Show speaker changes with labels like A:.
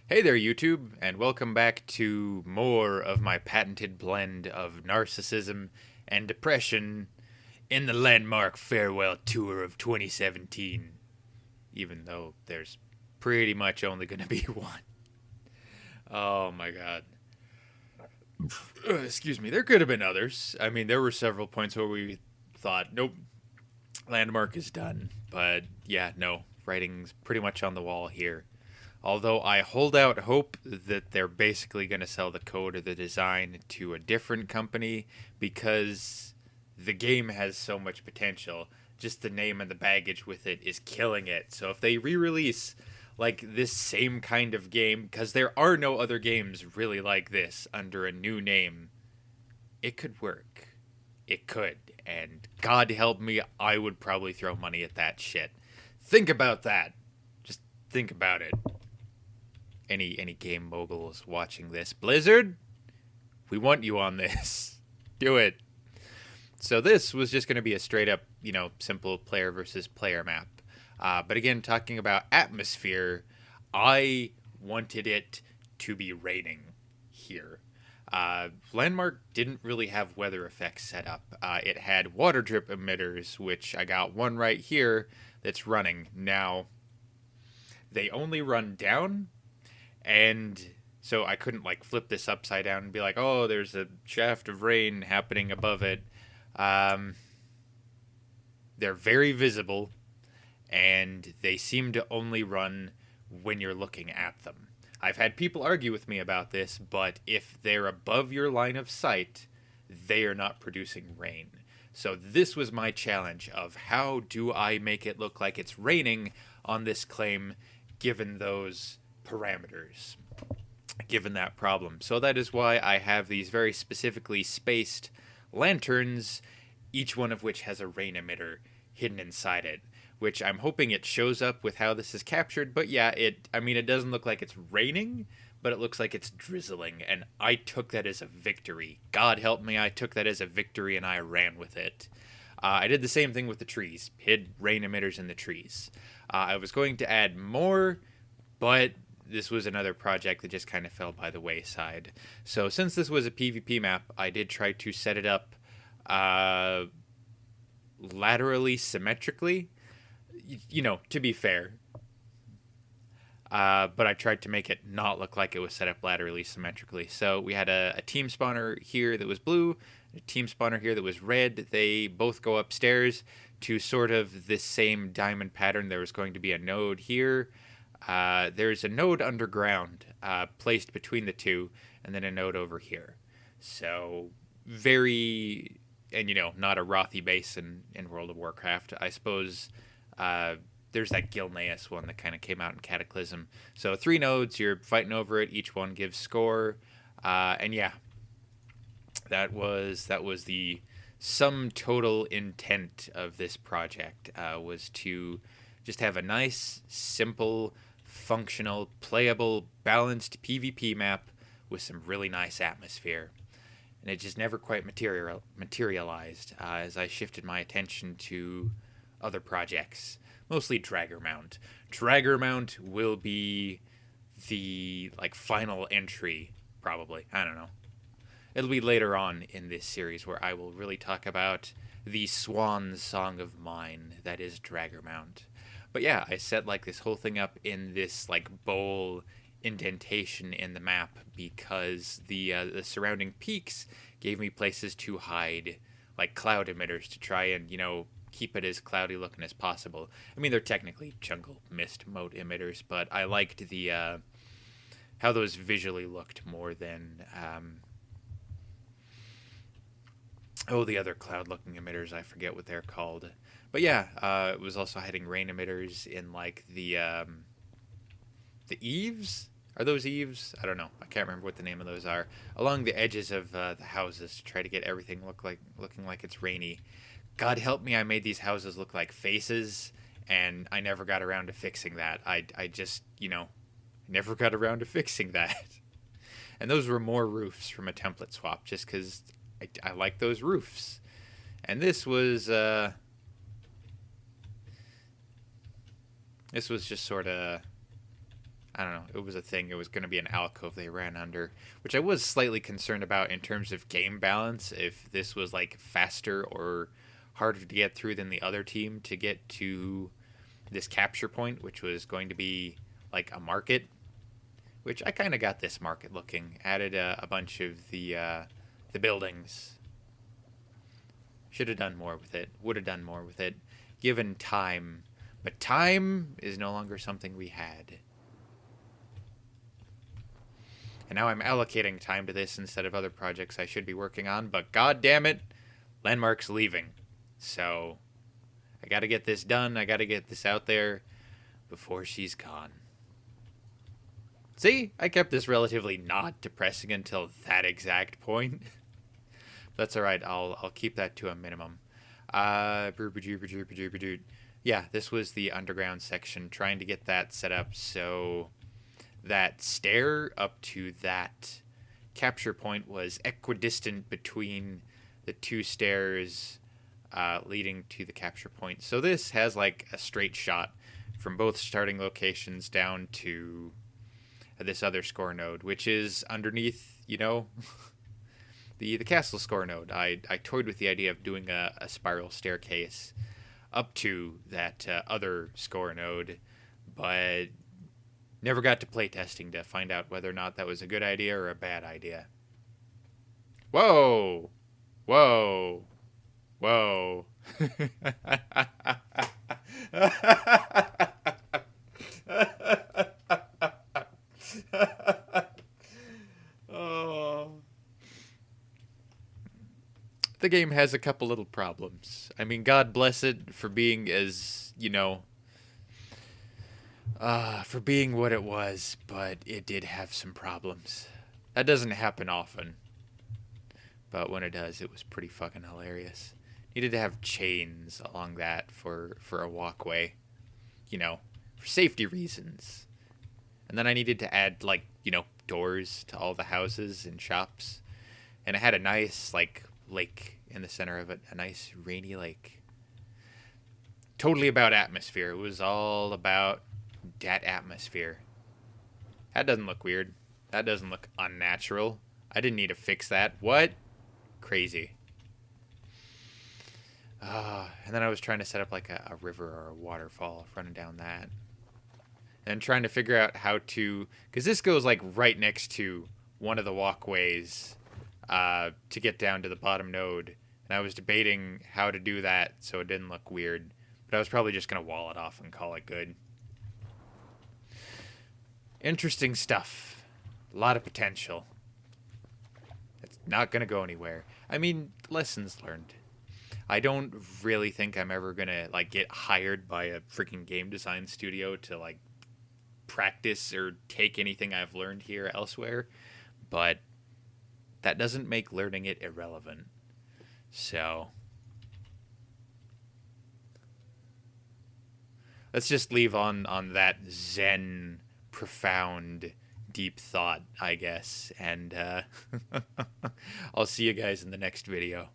A: Hey there, YouTube, and welcome back to more of my patented blend of narcissism and depression in the landmark farewell tour of 2017. Even though there's pretty much only going to be one. Oh my god. Excuse me, there could have been others. I mean, there were several points where we thought, nope, landmark is done. But yeah, no, writing's pretty much on the wall here. Although I hold out hope that they're basically going to sell the code or the design to a different company because the game has so much potential. Just the name and the baggage with it is killing it. So if they re-release like this same kind of game, because there are no other games really like this under a new name, it could work. It could. And God help me, I would probably throw money at that shit. Think about that. Just think about it. Any game moguls watching this, Blizzard, we want you on this. Do it. So this was just going to be a straight up, simple player versus player map. But again, talking about atmosphere, I wanted it to be raining here. Landmark didn't really have weather effects set up. It had water drip emitters, which I got one right here that's running. Now, they only run down, and so I couldn't flip this upside down and be like, oh, there's a shaft of rain happening above it. They're very visible, and they seem to only run when you're looking at them. I've had people argue with me about this, but if they're above your line of sight, they are not producing rain. So this was my challenge of how do I make it look like it's raining on this claim given those parameters, given that problem. So that is why I have these very specifically spaced lanterns, each one of which has a rain emitter hidden inside it, which I'm hoping it shows up with how this is captured. But yeah, it doesn't look like it's raining, but it looks like it's drizzling, and I took that as a victory. God help me, I took that as a victory and I ran with it. I did the same thing with the trees, hid rain emitters in the trees. I was going to add more, but this was another project that just kind of fell by the wayside. So since this was a PvP map, I did try to set it up laterally symmetrically, to be fair. But I tried to make it not look like it was set up laterally symmetrically. So we had a team spawner here that was blue, a team spawner here that was red. They both go upstairs to sort of this same diamond pattern. There was going to be a node here. There's a node underground placed between the two, and then a node over here. So very, and not a Rothy base in World of Warcraft. I suppose there's that Gilneas one that kind of came out in Cataclysm. So 3 nodes, you're fighting over it. Each one gives score, and yeah, that was the sum total intent of this project, was to just have a nice, simple, functional, playable, balanced PvP map with some really nice atmosphere. And it just never quite materialized as I shifted my attention to other projects, mostly Draggermount. Draggermount will be the final entry, probably. I don't know. It'll be later on in this series where I will really talk about the swan song of mine that is Draggermount. But yeah, I set this whole thing up in this bowl indentation in the map because the surrounding peaks gave me places to hide cloud emitters to try and keep it as cloudy looking as possible. I mean, they're technically jungle mist mode emitters, but I liked the how those visually looked more than the other cloud looking emitters. I forget what they're called. But yeah, it was also hiding rain emitters in the eaves. Are those eaves? I don't know. I can't remember what the name of those are. Along the edges of the houses to try to get everything looking like it's rainy. God help me, I made these houses look like faces, and I never got around to fixing that. I just, never got around to fixing that. And those were more roofs from a template swap, just because I like those roofs. And this was just sort of I don't know, it was a thing. It was going to be an alcove they ran under, which I was slightly concerned about in terms of game balance, if this was like faster or harder to get through than the other team to get to this capture point, which was going to be like a market, which I kind of got this market looking. Added a bunch of the buildings. Should have done more with it. Would have done more with it, given time. But time is no longer something we had. And now I'm allocating time to this instead of other projects I should be working on. But god damn it, Landmark's leaving. So I gotta get this done. I gotta get this out there before she's gone. See, I kept this relatively not depressing until that exact point. That's alright, I'll keep that to a minimum. Yeah, this was the underground section, trying to get that set up so that stair up to that capture point was equidistant between the two stairs leading to the capture point. So this has like a straight shot from both starting locations down to this other score node, which is underneath, you know, the castle score node. I toyed with the idea of doing a spiral staircase up to that other score node, but never got to play testing to find out whether or not that was a good idea or a bad idea. Whoa! Whoa! Whoa! Oh. The game has a couple little problems. I mean, God bless it for being as, you know, for being what it was, but it did have some problems. That doesn't happen often, but when it does, it was pretty fucking hilarious. Needed to have chains along that for a walkway, you know, for safety reasons. And then I needed to add, like, you know, doors to all the houses and shops. And it had a nice, like, lake in the center of it, a nice rainy lake. Totally about atmosphere. It was all about that atmosphere. That doesn't look weird. That doesn't look unnatural. I didn't need to fix that. What? Crazy. And then I was trying to set up like a river or a waterfall running down that. And trying to figure out how to... Because this goes like right next to one of the walkways to get down to the bottom node. And I was debating how to do that so it didn't look weird. But I was probably just going to wall it off and call it good. Interesting stuff. A lot of potential. It's not going to go anywhere. I mean, lessons learned. I don't really think I'm ever going to like get hired by a freaking game design studio to like practice or take anything I've learned here elsewhere. But that doesn't make learning it irrelevant. So let's just leave on that zen, profound, deep thought, I guess. And I'll see you guys in the next video.